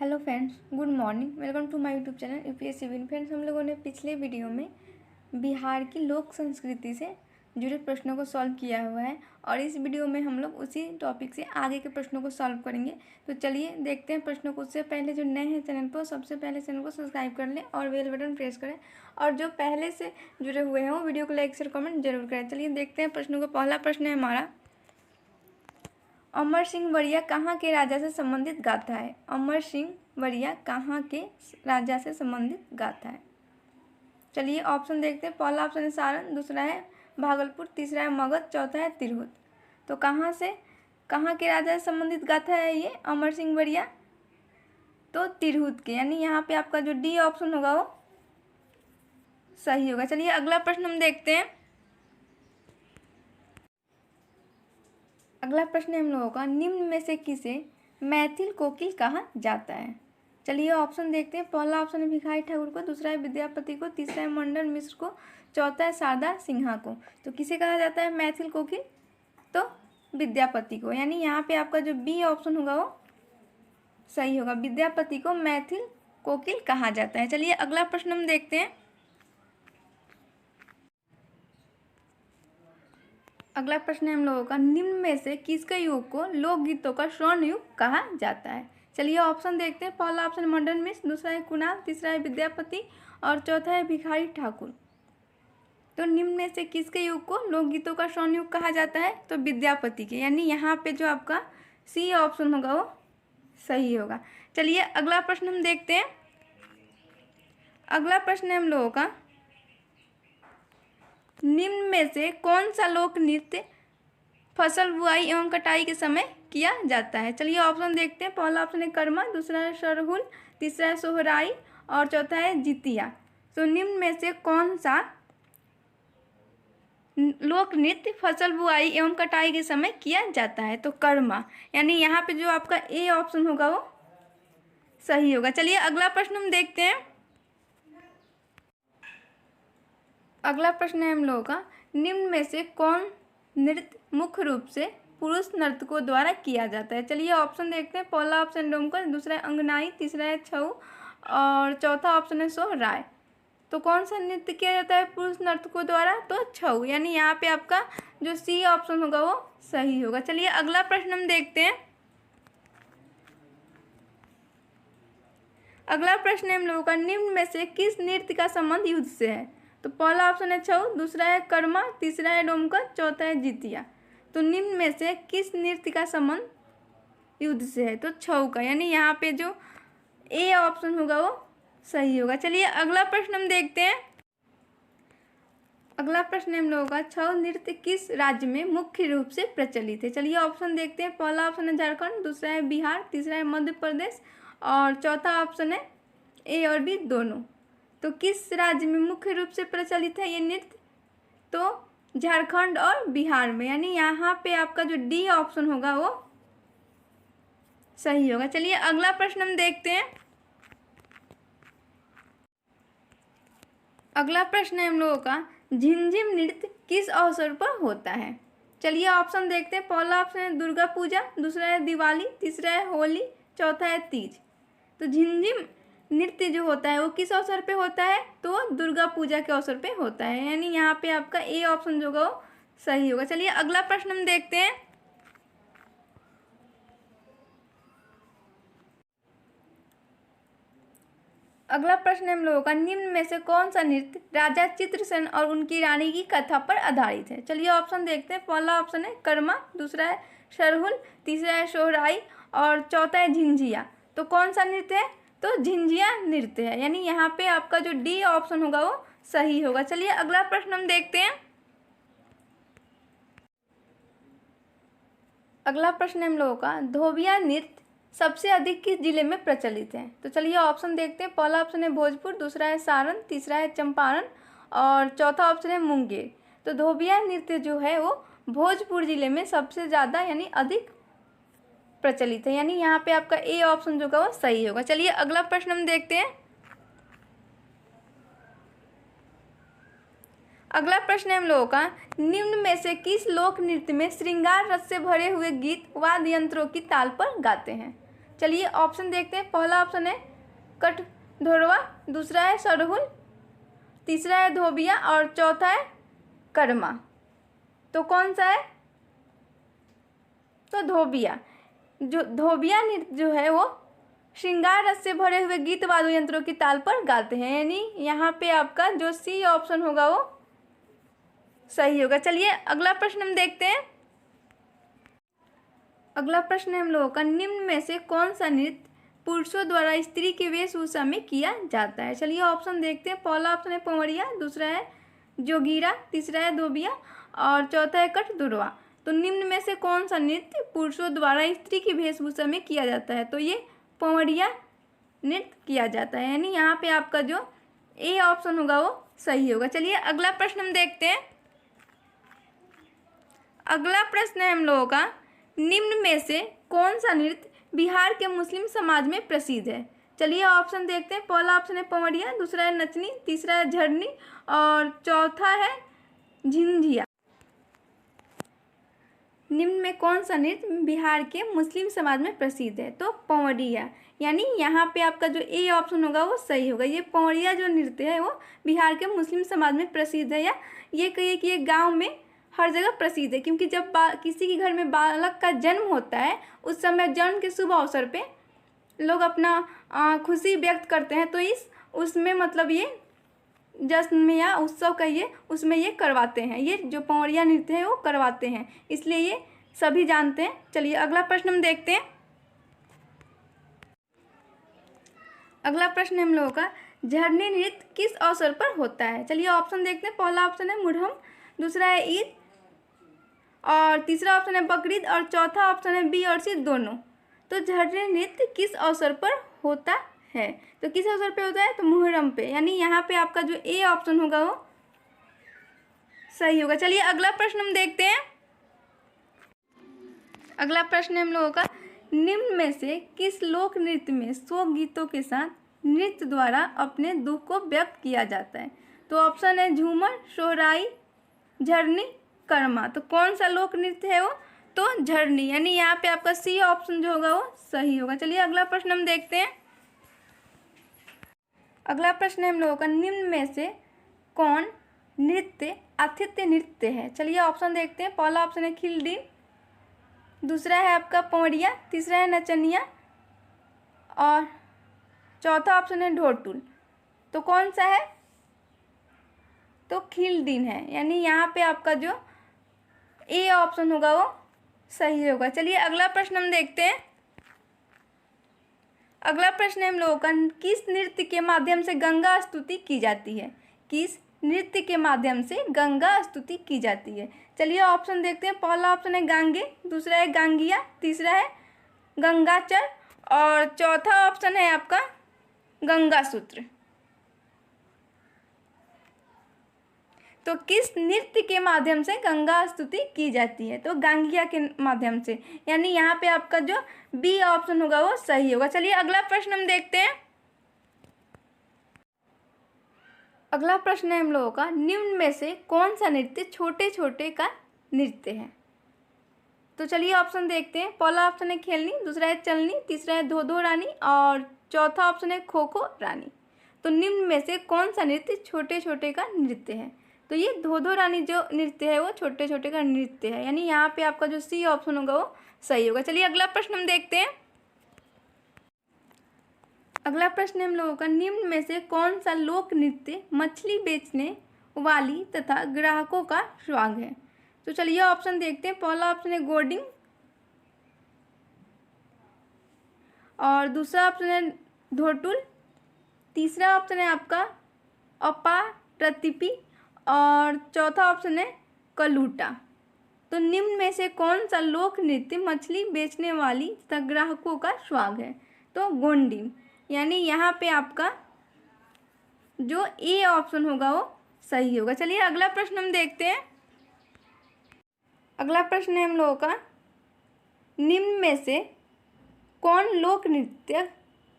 Hello friends, good morning. Welcome to my YouTube channel UPSC win. Friends, हम लोगों ने पिछले वीडियो में बिहार की लोक संस्कृति से जुड़े प्रश्नों को सॉल्व किया हुआ है और इस वीडियो में हम लोग उसी टॉपिक से आगे के प्रश्नों को सॉल्व करेंगे। तो चलिए देखते हैं प्रश्नों को। उससे पहले जो नए हैं चैनल पर, सबसे पहले चैनल को सब्सक्राइब कर लें और बेल बटन प्रेस करें, और जो पहले से जुड़े हुए हैं वो वीडियो को लाइक शेयर कमेंट जरूर करें। चलिए देखते हैं प्रश्नों को। पहला प्रश्न है हमारा, अमर सिंह वरिया कहाँ के राजा से संबंधित गाथा है? अमर सिंह वरिया कहाँ के राजा से संबंधित गाथा है? चलिए ऑप्शन देखते हैं। पहला ऑप्शन है सारण, दूसरा है भागलपुर, तीसरा है मगध, चौथा है तिरहुत। तो कहाँ के राजा से संबंधित गाथा है ये अमर सिंह वरिया? तो तिरहुत के, यानी यहाँ पे आपका जो डी ऑप्शन होगा वो सही होगा। चलिए अगला प्रश्न हम देखते हैं। अगला प्रश्न है हम लोगों का, निम्न में से किसे मैथिल कोकिल कहा जाता है? चलिए ऑप्शन देखते हैं। पहला ऑप्शन है भिखारी ठाकुर को, दूसरा है विद्यापति को, तीसरा है मंडन मिश्र को, चौथा है शारदा सिन्हा को। तो किसे कहा जाता है मैथिल कोकिल? तो विद्यापति को, यानी यहाँ पे आपका जो बी ऑप्शन होगा वो सही होगा। विद्यापति को मैथिल कोकिल कहा जाता है। चलिए अगला प्रश्न हम देखते हैं। अगला प्रश्न है हम लोगों का, निम्न में से किसके युग को लोकगीतों का स्वर्ण युग कहा जाता है? चलिए ऑप्शन देखते हैं। पहला ऑप्शन मंडन मिश्र, दूसरा है कुणाल, तीसरा है विद्यापति और चौथा है भिखारी ठाकुर। तो निम्न में से किसके युग को लोकगीतों का स्वर्ण युग कहा जाता है? तो विद्यापति के, यानी यहाँ पे जो आपका सी ऑप्शन होगा वो सही होगा। चलिए अगला प्रश्न हम देखते हैं। अगला प्रश्न है हम लोगों का, निम्न में से कौन सा लोक नृत्य फसल बुआई एवं कटाई के समय किया जाता है? चलिए ऑप्शन देखते हैं। पहला ऑप्शन है कर्मा, दूसरा है सरहुल, तीसरा है सोहराई और चौथा है जितिया। तो निम्न में से कौन सा लोक नृत्य फसल बुआई एवं कटाई के समय किया जाता है? तो कर्मा, यानी यहाँ पे जो आपका ए ऑप्शन होगा वो सही होगा। चलिए अगला प्रश्न हम देखते हैं। अगला प्रश्न है हम लोगों का, निम्न में से कौन नृत्य मुख्य रूप से पुरुष नर्तकों द्वारा किया जाता है? चलिए ऑप्शन देखते हैं। पहला ऑप्शन डोमकच, दूसरा है अंगनाई, तीसरा है छऊ और चौथा ऑप्शन है सोहराय। तो कौन सा नृत्य किया जाता है पुरुष नर्तकों द्वारा? तो छऊ, यानी यहाँ पे आपका जो सी ऑप्शन होगा वो सही होगा। चलिए अगला प्रश्न हम देखते हैं। अगला प्रश्न है हम लोगों का, निम्न में से किस नृत्य का संबंध युद्ध से है? तो पहला ऑप्शन है छऊ, दूसरा है कर्मा, तीसरा है डोमकच, चौथा है जितिया। तो निम्न में से किस नृत्य का संबंध युद्ध से है? तो छऊ का, यानी यहाँ पे जो ए ऑप्शन होगा वो सही होगा। चलिए अगला प्रश्न हम देखते हैं। अगला प्रश्न है हम लोगों का, छऊ नृत्य किस राज्य में मुख्य रूप से प्रचलित है? चलिए ऑप्शन देखते हैं। पहला ऑप्शन है झारखंड, दूसरा है बिहार, तीसरा है मध्य प्रदेश और चौथा ऑप्शन है ए और बी दोनों। तो किस राज्य में मुख्य रूप से प्रचलित है ये नृत्य? तो झारखंड और बिहार में, यानी यहाँ पे आपका जो डी ऑप्शन होगा वो सही होगा। चलिए अगला प्रश्न हम देखते हैं। अगला प्रश्न है हम लोगों का, झिंझिम नृत्य किस अवसर पर होता है? चलिए ऑप्शन देखते हैं। पहला ऑप्शन है दुर्गा पूजा, दूसरा है दिवाली, तीसरा है होली, चौथा है तीज। तो झिंझिम नृत्य जो होता है वो किस अवसर पे होता है? तो दुर्गा पूजा के अवसर पे होता है, यानी यहाँ पे आपका ए ऑप्शन जो होगा वो सही होगा। चलिए अगला प्रश्न हम देखते हैं। अगला प्रश्न हम लोगों का, निम्न में से कौन सा नृत्य राजा चित्रसेन और उनकी रानी की कथा पर आधारित है? चलिए ऑप्शन देखते हैं। पहला ऑप्शन है कर्मा, दूसरा है सरहुल, तीसरा है सोहराई और चौथा है झिंझिया। तो कौन सा नृत्य है? तो झिंझिया नृत्य है, यानी यहाँ पे आपका जो डी ऑप्शन होगा वो सही होगा। चलिए अगला प्रश्न हम देखते हैं। अगला प्रश्न है हम लोगों का, धोबिया नृत्य सबसे अधिक किस जिले में प्रचलित है? तो चलिए ऑप्शन देखते हैं। पहला ऑप्शन है भोजपुर, दूसरा है सारण, तीसरा है चंपारण और चौथा ऑप्शन है मुंगेर। तो धोबिया नृत्य जो है वो भोजपुर जिले में सबसे ज़्यादा यानी अधिक प्रचलित है, यानी यहाँ पे आपका ए ऑप्शन जो होगा वो सही होगा। चलिए अगला प्रश्न हम देखते हैं। अगला प्रश्न है हम लोगों का, निम्न में से किस लोक नृत्य में श्रृंगार रस से भरे हुए गीत वाद्य यंत्रों की ताल पर गाते हैं? चलिए ऑप्शन देखते हैं। पहला ऑप्शन है कठधोरवा, दूसरा है सरहुल, तीसरा है धोबिया और चौथा है कर्मा। तो कौन सा है? तो धोबिया। जो धोबिया नृत्य जो है वो श्रृंगार रस से भरे हुए गीत वाद्य यंत्रों की ताल पर गाते हैं, यानी यहाँ पे आपका जो सी ऑप्शन होगा वो सही होगा। चलिए अगला प्रश्न हम देखते हैं। अगला प्रश्न है हम लोगों का, निम्न में से कौन सा नृत्य पुरुषों द्वारा स्त्री के वेशभूषा में किया जाता है? चलिए ऑप्शन देखते हैं। पहला ऑप्शन है पंवरिया, दूसरा है जोगीरा, तीसरा है धोबिया और चौथा है कठधोरवा। तो निम्न में से कौन सा नृत्य पुरुषों द्वारा स्त्री की वेशभूषा में किया जाता है? तो ये पंवरिया नृत्य किया जाता है, यानी यहाँ पे आपका जो ए ऑप्शन होगा वो सही होगा। चलिए अगला प्रश्न हम देखते हैं। अगला प्रश्न है हम लोगों का, निम्न में से कौन सा नृत्य बिहार के मुस्लिम समाज में प्रसिद्ध है? चलिए ऑप्शन देखते हैं। पहला ऑप्शन है पंवरिया, दूसरा है नचनी, तीसरा है झरनी और चौथा है झिंझिया। निम्न में कौन सा नृत्य बिहार के मुस्लिम समाज में प्रसिद्ध है? तो पंवरिया, यानी यहाँ पे आपका जो ए ऑप्शन होगा वो सही होगा। ये पंवरिया जो नृत्य है वो बिहार के मुस्लिम समाज में प्रसिद्ध है, या ये कहिए कि ये गांव में हर जगह प्रसिद्ध है, क्योंकि जब किसी के घर में बालक का जन्म होता है उस समय जन्म के शुभ अवसर पे लोग अपना खुशी व्यक्त करते हैं, तो उसमें मतलब ये जश्न में या उत्सव कहिए उसमें ये करवाते हैं, ये जो पंवरिया नृत्य है वो करवाते हैं, इसलिए ये सभी जानते हैं। चलिए अगला प्रश्न हम देखते हैं। अगला प्रश्न है हम लोगों का, झरनी नृत्य किस अवसर पर होता है? चलिए ऑप्शन देखते हैं। पहला ऑप्शन है मुहर्रम, दूसरा है ईद और तीसरा ऑप्शन है बकरीद और चौथा ऑप्शन है बी और सी दोनों। तो झरनी नृत्य किस अवसर पर होता है? तो किस अवसर पे होता है? तो मुहर्रम पे, यानी यहाँ पे आपका जो ए ऑप्शन होगा वो सही होगा। चलिए अगला प्रश्न हम देखते हैं। अगला प्रश्न है हम लोगों का, निम्न में से किस लोक नृत्य में शोक गीतों के साथ नृत्य द्वारा अपने दुख को व्यक्त किया जाता है? तो ऑप्शन है झूमर, सोहराई, झरनी, कर्मा। तो कौन सा लोक नृत्य है वो? तो झरनी, यानी यहाँ पे आपका सी ऑप्शन जो होगा वो सही होगा। चलिए अगला प्रश्न हम देखते हैं। अगला प्रश्न है हम लोगों का, निम्न में से कौन नृत्य आतिथ्य नृत्य है? चलिए ऑप्शन देखते हैं। पहला ऑप्शन है खिल्डी, दूसरा है आपका पंवरिया, तीसरा है नचनिया और चौथा ऑप्शन है ढोलटुल। तो कौन सा है? तो खिल्डीन है, यानी यहाँ पे आपका जो ए ऑप्शन होगा वो सही होगा। चलिए अगला प्रश्न हम देखते हैं। अगला प्रश्न है हम लोगों का, किस नृत्य के माध्यम से गंगा स्तुति की जाती है? किस नृत्य के माध्यम से गंगा स्तुति की जाती है? चलिए ऑप्शन देखते हैं। पहला ऑप्शन है गांगे, दूसरा है गांगिया, तीसरा है गंगाचर और चौथा ऑप्शन है आपका गंगा सूत्र। तो किस नृत्य के माध्यम से गंगा स्तुति की जाती है? तो गांगिया के माध्यम से, यानी यहाँ पे आपका जो बी ऑप्शन होगा वो सही होगा। चलिए अगला प्रश्न हम देखते हैं। अगला प्रश्न है हम लोगों का, निम्न में से कौन सा नृत्य छोटे छोटे का नृत्य है? तो चलिए ऑप्शन देखते हैं। पहला ऑप्शन है खेलनी, दूसरा है चलनी, तीसरा है धो धो रानी और चौथा ऑप्शन है खो खो रानी। तो निम्न में से कौन सा नृत्य छोटे छोटे का नृत्य है? तो ये धो धो रानी जो नृत्य है वो छोटे छोटे का नृत्य है, यानी यहाँ पे आपका जो सी ऑप्शन होगा वो सही होगा। चलिए अगला प्रश्न हम देखते हैं। अगला प्रश्न हम लोगों का, निम्न में से कौन सा लोक नृत्य मछली बेचने वाली तथा ग्राहकों का स्वांग है? तो चलिए ऑप्शन देखते हैं। पहला ऑप्शन है गोडिंग और दूसरा ऑप्शन है धोटुल, तीसरा ऑप्शन है आपका अपारतिपी और चौथा ऑप्शन है कलूटा। तो निम्न में से कौन सा लोक नृत्य मछली बेचने वाली तथा ग्राहकों का स्वांग है? तो गोंडी, यानी यहाँ पे आपका जो ए ऑप्शन होगा वो सही होगा। चलिए अगला प्रश्न हम देखते हैं। अगला प्रश्न है हम लोगों का, निम्न में से कौन लोक नृत्य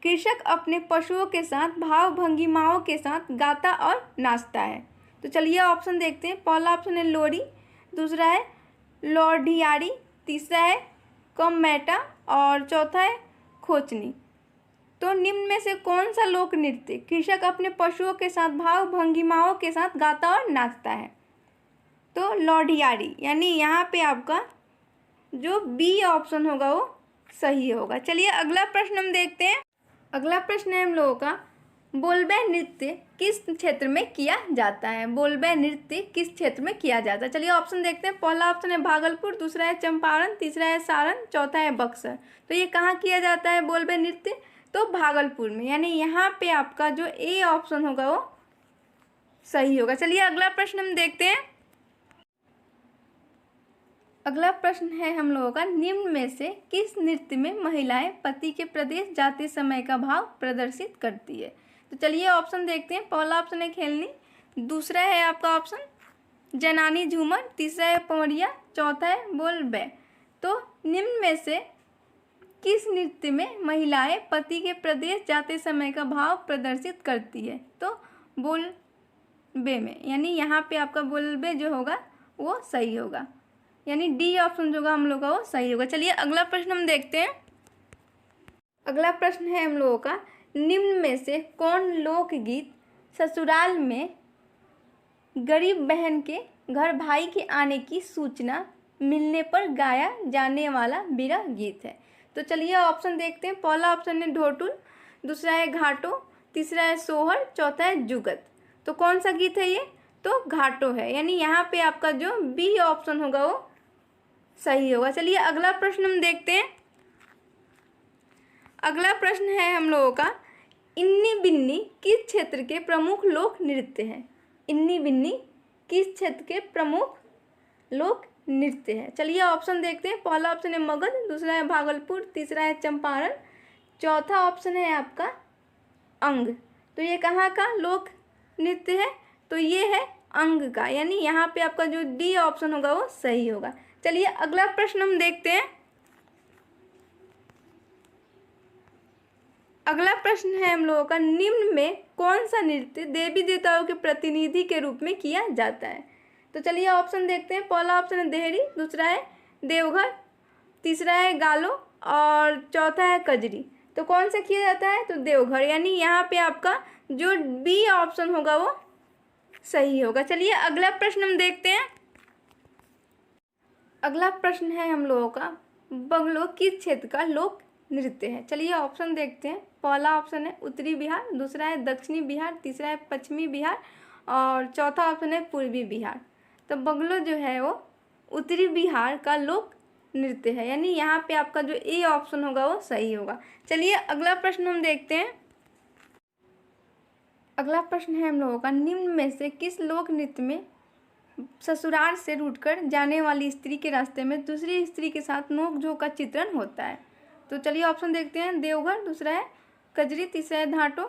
कृषक अपने पशुओं के साथ भाव भंगिमाओं के साथ गाता और नाचता है? तो चलिए ऑप्शन देखते हैं। पहला ऑप्शन है लोरी, दूसरा है लोढ़ियारी, तीसरा है कमैटा और चौथा है खोचनी। तो निम्न में से कौन सा लोक नृत्य कृषक अपने पशुओं के साथ भाव भंगिमाओं के साथ गाता और नाचता है? तो लौढ़ियारी, यानी यहाँ पे आपका जो बी ऑप्शन होगा वो सही होगा। चलिए अगला प्रश्न हम देखते हैं। अगला प्रश्न है हम लोगों का, बोलबे नृत्य किस क्षेत्र में किया जाता है? बोलबे नृत्य किस क्षेत्र में किया जाता है? चलिए ऑप्शन देखते हैं। पहला ऑप्शन है भागलपुर, दूसरा है चंपारण, तीसरा है सारण, चौथा है बक्सर। तो ये कहाँ किया जाता है बोलबे नृत्य? तो भागलपुर में, यानी यहाँ पे आपका जो ए ऑप्शन होगा वो सही होगा। चलिए अगला प्रश्न हम देखते हैं। अगला प्रश्न है हम लोगों का, निम्न में से किस नृत्य में महिलाएं पति के प्रदेश जाते समय का भाव प्रदर्शित करती है? तो चलिए ऑप्शन देखते हैं। पहला ऑप्शन है खेलनी, दूसरा है आपका ऑप्शन जनानी झूमर, तीसरा है पवरिया, चौथा है बोलबे। तो निम्न में से किस नृत्य में महिलाएं पति के प्रदेश जाते समय का भाव प्रदर्शित करती है? तो बोलबे में, यानी यहाँ पे आपका बोलबे जो होगा वो सही होगा, यानी डी ऑप्शन जो होगा हम लोग का वो सही होगा। चलिए अगला प्रश्न हम देखते हैं। अगला प्रश्न है हम लोगों का, निम्न में से कौन लोकगीत ससुराल में गरीब बहन के घर भाई के आने की सूचना मिलने पर गाया जाने वाला विरह गीत है? तो चलिए ऑप्शन देखते हैं। पहला ऑप्शन है ढोटुल, दूसरा है घाटो, तीसरा है सोहर, चौथा है जुगत। तो कौन सा गीत है ये? तो घाटो है, यानी यहाँ पे आपका जो बी ऑप्शन होगा वो सही होगा। चलिए अगला प्रश्न हम देखते हैं। अगला प्रश्न है हम लोगों का, इन्नी बिन्नी किस क्षेत्र के प्रमुख लोक नृत्य है? इन्नी बिन्नी किस क्षेत्र के प्रमुख लोक नृत्य है? चलिए ऑप्शन देखते हैं। पहला ऑप्शन है मगध, दूसरा है भागलपुर, तीसरा है चंपारण, चौथा ऑप्शन है आपका अंग। तो ये कहाँ का लोक नृत्य है? तो ये है अंग का, यानी यहाँ पे आपका जो डी ऑप्शन होगा वो सही होगा। चलिए अगला प्रश्न हम देखते हैं। अगला प्रश्न है हम लोगों का, निम्न में कौन सा नृत्य देवी देवताओं के प्रतिनिधि के रूप में किया जाता है? तो चलिए ऑप्शन देखते हैं। पहला ऑप्शन है देहरी, दूसरा है देवघर, तीसरा है गालो और चौथा है कजरी। तो कौन सा किया जाता है? तो देवघर, यानी यहाँ पे आपका जो बी ऑप्शन होगा वो सही होगा। चलिए अगला प्रश्न हम देखते हैं। अगला प्रश्न है हम लोगों का, बंगलो किस क्षेत्र का लोक नृत्य है? चलिए ऑप्शन देखते हैं। पहला ऑप्शन है उत्तरी बिहार, दूसरा है दक्षिणी बिहार, तीसरा है पश्चिमी बिहार और चौथा ऑप्शन है पूर्वी बिहार। तो बंगलो जो है वो उत्तरी बिहार का लोक नृत्य है, यानी यहाँ पे आपका जो ए ऑप्शन होगा वो सही होगा। चलिए अगला प्रश्न हम देखते हैं। अगला प्रश्न है हम लोगों का, निम्न में से किस लोक नृत्य में ससुराल से रूठकर जाने वाली स्त्री के रास्ते में दूसरी स्त्री के साथ नोकझोंक का चित्रण होता है? तो चलिए ऑप्शन देखते हैं। देवघर, दूसरा है कजरी, तीसरा है घाटो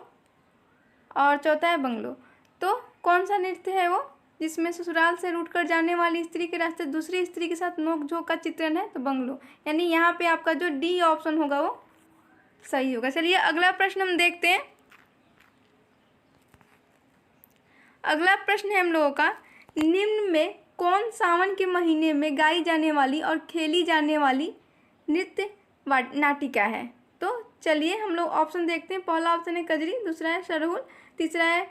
और चौथा है बंगलो। तो कौन सा नृत्य है वो जिसमें ससुराल से रूठकर जाने वाली स्त्री के रास्ते दूसरी स्त्री के साथ नोकझोंक का चित्रण है? तो बंगलो, यानी यहाँ पे आपका जो डी ऑप्शन होगा वो सही होगा। चलिए अगला प्रश्न हम देखते हैं। अगला प्रश्न है हम लोगों का, निम्न में कौन सावन के महीने में गाई जाने वाली और खेली जाने वाली नृत्य नाटिका है? तो चलिए हम लोग ऑप्शन देखते हैं। पहला ऑप्शन है कजरी, दूसरा है सरहुल, तीसरा है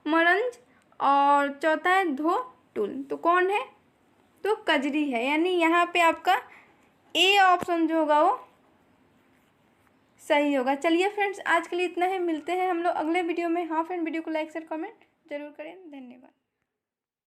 मरंज और चौथा है धोटुल। तो कौन है? तो कजरी है, यानी यहाँ पे आपका ए ऑप्शन जो होगा वो सही होगा। चलिए फ्रेंड्स आज के लिए इतना है, मिलते हैं हम लोग अगले वीडियो में। हाँ फ्रेंड, वीडियो को लाइक शेयर कमेंट जरूर करें। धन्यवाद।